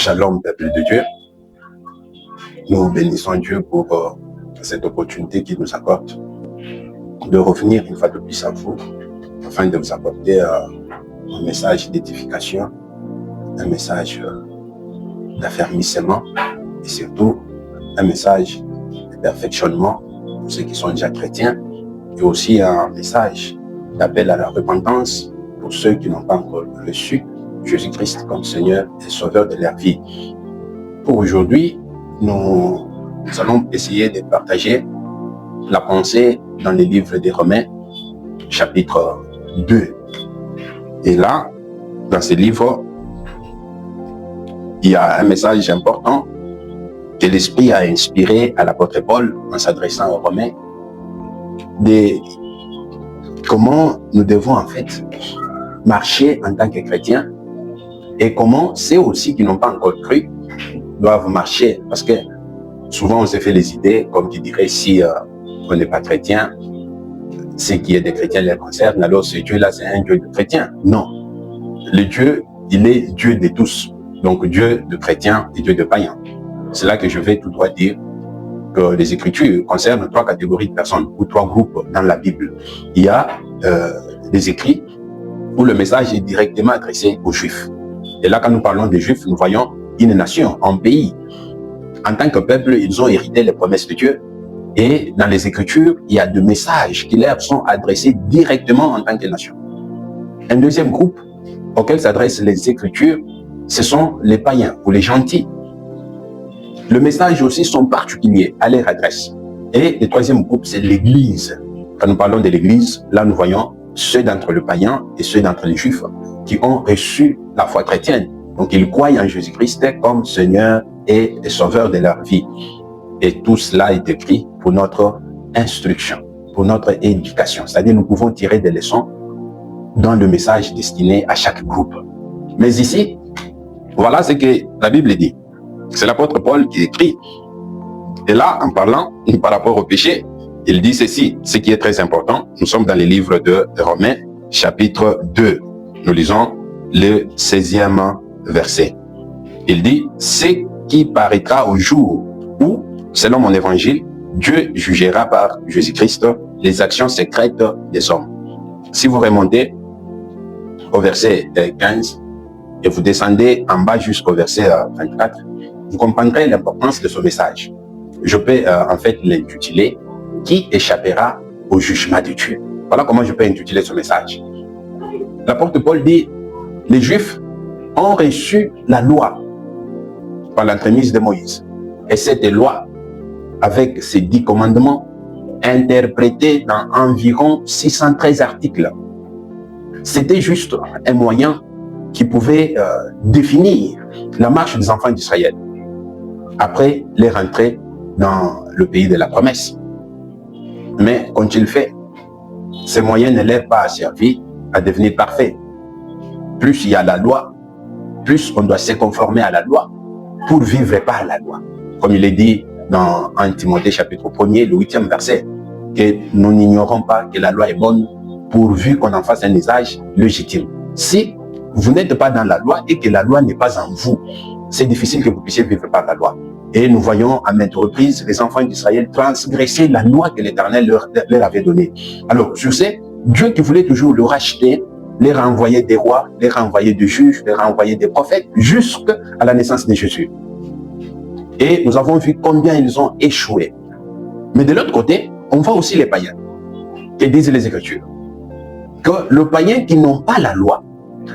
Shalom, peuple de Dieu. Nous bénissons Dieu pour cette opportunité qu'il nous accorde de revenir une fois de plus à vous, afin de vous apporter un message d'édification, un message d'affermissement et surtout un message de perfectionnement pour ceux qui sont déjà chrétiens et aussi un message d'appel à la repentance pour ceux qui n'ont pas encore reçu Jésus-Christ comme Seigneur et Sauveur de leur vie. Pour aujourd'hui, nous allons essayer de partager la pensée dans les livres des Romains, chapitre 2. Et là, dans ce livre, il y a un message important que l'Esprit a inspiré à l'apôtre Paul en s'adressant aux Romains, de comment nous devons en fait marcher en tant que chrétiens et comment ceux aussi qui n'ont pas encore cru doivent marcher. Parce que souvent on se fait les idées, comme qui dirait, si on n'est pas chrétien, ce qui est des chrétiens les concerne, alors ce Dieu-là c'est un Dieu de chrétiens. Non. Le Dieu, il est Dieu de tous. Donc Dieu de chrétiens et Dieu de païens. C'est là que je vais tout droit dire que les Écritures concernent trois catégories de personnes ou trois groupes dans la Bible. Il y a des écrits où le message est directement adressé aux Juifs. Et là, quand nous parlons des Juifs, nous voyons une nation, un pays. En tant que peuple, ils ont hérité les promesses de Dieu. Et dans les Écritures, il y a des messages qui leur sont adressés directement en tant que nation. Un deuxième groupe auquel s'adressent les Écritures, ce sont les païens ou les gentils. Le message aussi sont particuliers à leur adresse. Et le troisième groupe, c'est l'Église. Quand nous parlons de l'Église, là nous voyons ceux d'entre les païens et ceux d'entre les Juifs qui ont reçu la foi chrétienne. Donc ils croient en Jésus-Christ comme Seigneur et Sauveur de leur vie. Et tout cela est écrit pour notre instruction, pour notre éducation. C'est-à-dire nous pouvons tirer des leçons dans le message destiné à chaque groupe. Mais ici, voilà ce que la Bible dit. C'est l'apôtre Paul qui écrit. Et là, en parlant par rapport au péché, il dit ceci, ce qui est très important. Nous sommes dans les livres de Romains, chapitre 2. Nous lisons le 16e verset. Il dit, ce qui paraîtra au jour où, selon mon évangile, Dieu jugera par Jésus-Christ les actions secrètes des hommes. Si vous remontez au verset 15 et vous descendez en bas jusqu'au verset 24, vous comprendrez l'importance de ce message. Je peux en fait l'intituler « Qui échappera au jugement de Dieu ?» Voilà comment je peux intituler ce message. L'apôtre Paul dit « Les Juifs ont reçu la loi par l'entremise de Moïse. Et cette loi, avec ses 10 commandements, interprétés dans environ 613 articles, c'était juste un moyen qui pouvait définir la marche des enfants d'Israël après les rentrées dans le pays de la promesse. Mais qu'ont-ils fait? Ces moyens ne leur pas servi à devenir parfaits. Plus il y a la loi, plus on doit se conformer à la loi pour vivre par la loi. Comme il est dit dans 1 Timothée chapitre 1er, le 8e verset, que nous n'ignorons pas que la loi est bonne pourvu qu'on en fasse un usage légitime. Si vous n'êtes pas dans la loi et que la loi n'est pas en vous, c'est difficile que vous puissiez vivre par la loi. Et nous voyons à maintes reprises les enfants d'Israël transgresser la loi que l'Éternel leur avait donnée. Alors, sur ce, Dieu qui voulait toujours le racheter, les renvoyer des rois, les renvoyer des juges, les renvoyer des prophètes, jusqu'à la naissance de Jésus. Et nous avons vu combien ils ont échoué. Mais de l'autre côté, on voit aussi les païens. Que disent les Écritures? Que les païens qui n'ont pas la loi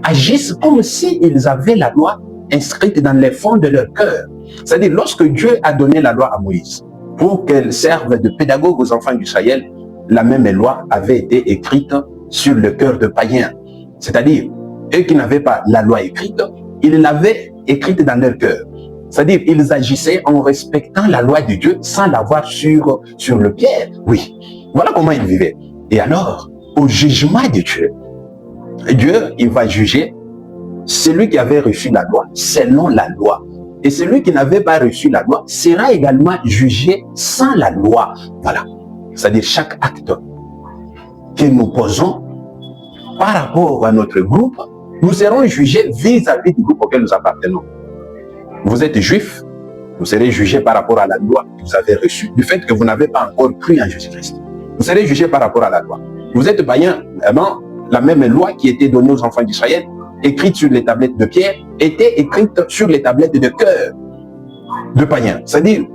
agissent comme s'ils avaient la loi inscrite dans les fonds de leur cœur. C'est-à-dire, lorsque Dieu a donné la loi à Moïse pour qu'elle serve de pédagogue aux enfants d'Israël, la même loi avait été écrite sur le cœur de païens. C'est-à-dire, eux qui n'avaient pas la loi écrite, ils l'avaient écrite dans leur cœur. C'est-à-dire, ils agissaient en respectant la loi de Dieu sans l'avoir sur le pied. Oui, voilà comment ils vivaient. Et alors, au jugement de Dieu, Dieu, il va juger celui qui avait reçu la loi selon la loi. Et celui qui n'avait pas reçu la loi sera également jugé sans la loi. Voilà. C'est-à-dire chaque acte que nous posons par rapport à notre groupe, nous serons jugés vis-à-vis du groupe auquel nous appartenons. Vous êtes juif, vous serez jugé par rapport à la loi que vous avez reçue, du fait que vous n'avez pas encore cru en Jésus-Christ. Vous serez jugé par rapport à la loi. Vous êtes païen, vraiment, la même loi qui était donnée aux enfants d'Israël, écrite sur les tablettes de pierre, était écrite sur les tablettes de cœur de païens. C'est-à-dire,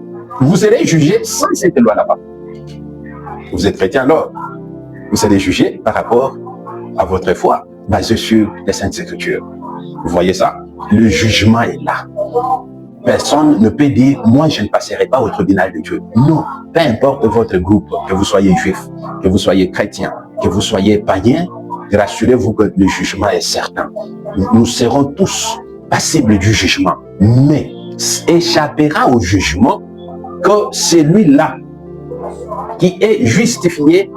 vous serez jugé sans cette loi là-bas. Vous êtes chrétien alors, vous serez jugé par rapport à votre foi, basée sur les Saintes Écritures. Vous voyez ça? Le jugement est là. Personne ne peut dire, moi je ne passerai pas au tribunal de Dieu. Non, peu importe votre groupe, que vous soyez juif, que vous soyez chrétien, que vous soyez païen, rassurez-vous que le jugement est certain. Nous serons tous passibles du jugement, mais échappera au jugement que celui-là qui est justifié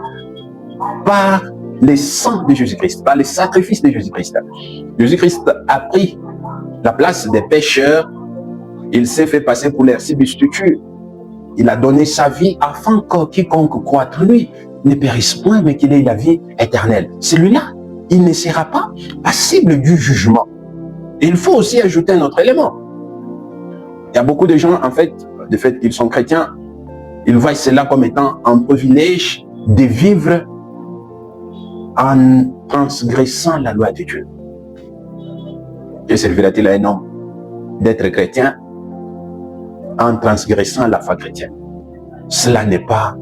par le sang de Jésus-Christ, par le sacrifice de Jésus-Christ. Jésus-Christ a pris la place des pécheurs. Il s'est fait passer pour leur substitut. Il a donné sa vie afin que quiconque croit en lui ne périsse point, mais qu'il ait la vie éternelle. Celui-là, il ne sera pas passible du jugement. Il faut aussi ajouter un autre élément. Il y a beaucoup de gens, en fait, du fait qu'ils sont chrétiens, ils voient cela comme étant un privilège de vivre en transgressant la loi de Dieu. Que servira-t-il à un homme d'être chrétien en transgressant la foi chrétienne? Cela n'est pas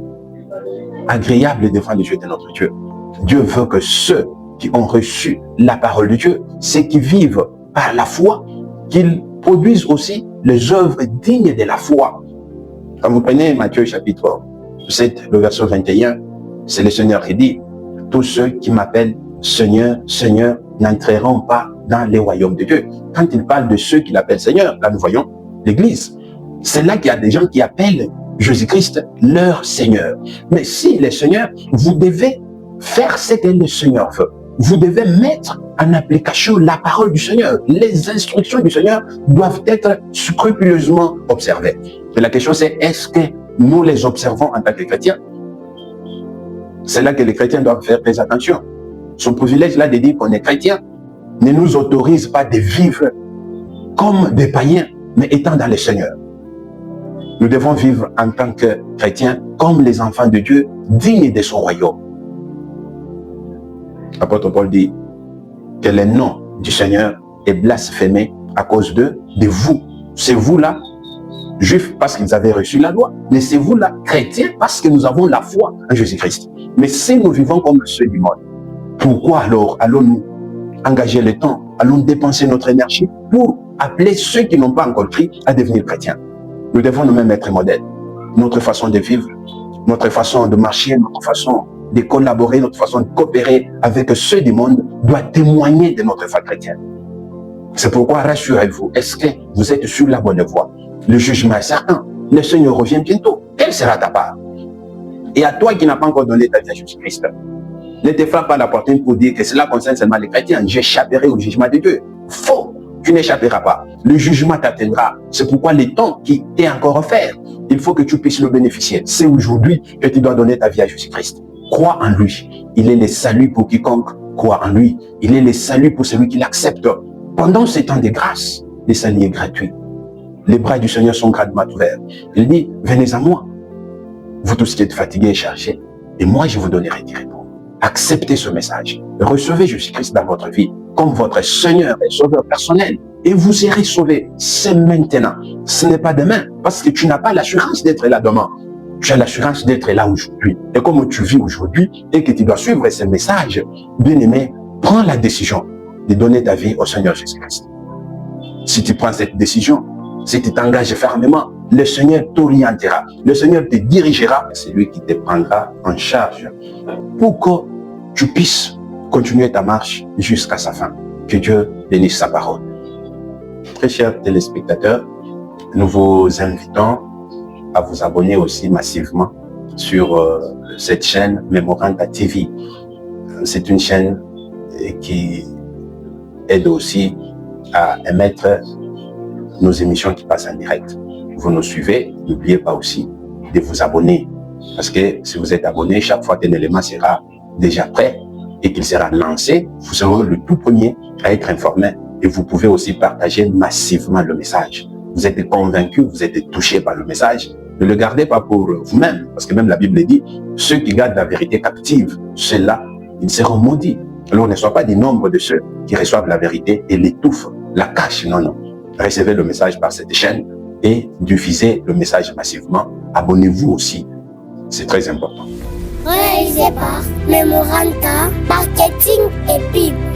agréable devant les yeux de notre Dieu. Dieu veut que ceux qui ont reçu la parole de Dieu, ceux qui vivent par la foi, qu'ils produisent aussi les œuvres dignes de la foi. Quand vous prenez Matthieu chapitre 7, le verset 21, c'est le Seigneur qui dit, tous ceux qui m'appellent Seigneur, Seigneur, n'entreront pas dans les royaumes de Dieu. Quand il parle de ceux qui l'appellent Seigneur, là nous voyons l'Église. C'est là qu'il y a des gens qui appellent Jésus-Christ leur Seigneur. Mais si les Seigneurs, vous devez faire ce que le Seigneur veut. Vous devez mettre en application la parole du Seigneur. Les instructions du Seigneur doivent être scrupuleusement observées. Et la question c'est, est-ce que nous les observons en tant que chrétiens? C'est là que les chrétiens doivent faire très attention. Son privilège là de dire qu'on est chrétien ne nous autorise pas de vivre comme des païens, mais étant dans le Seigneur. Nous devons vivre en tant que chrétiens comme les enfants de Dieu, dignes de son royaume. L'apôtre Paul dit que le nom du Seigneur est blasphémé à cause de vous. C'est vous là, juifs parce qu'ils avaient reçu la loi, mais c'est vous là, chrétiens parce que nous avons la foi en Jésus-Christ. Mais si nous vivons comme ceux du monde, pourquoi alors allons-nous engager le temps, allons dépenser notre énergie pour appeler ceux qui n'ont pas encore cru à devenir chrétiens? Nous devons nous-mêmes être modèles. Notre façon de vivre, notre façon de marcher, notre façon de collaborer, notre façon de coopérer avec ceux du monde doit témoigner de notre foi chrétienne. C'est pourquoi rassurez-vous, est-ce que vous êtes sur la bonne voie? Le jugement est certain. Le Seigneur revient bientôt. Quelle sera ta part? Et à toi qui n'as pas encore donné ta vie à Jésus-Christ, ne te frappe pas la poitrine pour dire que cela concerne seulement les chrétiens. J'échapperai au jugement de Dieu. Faux. Tu n'échapperas pas. Le jugement t'atteindra. C'est pourquoi le temps qui t'est encore offert, il faut que tu puisses le bénéficier. C'est aujourd'hui que tu dois donner ta vie à Jésus-Christ. Crois en lui. Il est le salut pour quiconque croit en lui. Il est le salut pour celui qui l'accepte. Pendant ces temps de grâce, le salut est gratuit. Les bras du Seigneur sont grandement ouverts. Il dit, venez à moi, vous tous qui êtes fatigués et chargés, et moi je vous donnerai du repos. Acceptez ce message. Recevez Jésus-Christ dans votre vie comme votre Seigneur et Sauveur personnel. Et vous serez sauvés. C'est maintenant. Ce n'est pas demain. Parce que tu n'as pas l'assurance d'être là demain. Tu as l'assurance d'être là aujourd'hui. Et comme tu vis aujourd'hui et que tu dois suivre ce message, bien aimé, prends la décision de donner ta vie au Seigneur Jésus-Christ. Si tu prends cette décision, si tu t'engages fermement, le Seigneur t'orientera. Le Seigneur te dirigera. C'est lui qui te prendra en charge pour que tu puisses continuer ta marche jusqu'à sa fin. Que Dieu bénisse sa parole. Très chers téléspectateurs, nous vous invitons à vous abonner aussi massivement sur cette chaîne Memoranda TV. C'est une chaîne qui aide aussi à émettre nos émissions qui passent en direct. Vous nous suivez, n'oubliez pas aussi de vous abonner. Parce que si vous êtes abonné, chaque fois qu'un élément sera déjà prêt et qu'il sera lancé, vous serez le tout premier à être informé et vous pouvez aussi partager massivement le message. vous êtes convaincu, vous êtes touché par le message, ne le gardez pas pour vous-même, parce que même la Bible dit, ceux qui gardent la vérité captive, ceux-là, ils seront maudits. Alors ne sois pas du nombre de ceux qui reçoivent la vérité et l'étouffent, la cachent. Non, non. Recevez le message par cette chaîne et diffusez le message massivement. Abonnez-vous aussi. C'est très important. Réalisé par Memoranda Marketing et Pub.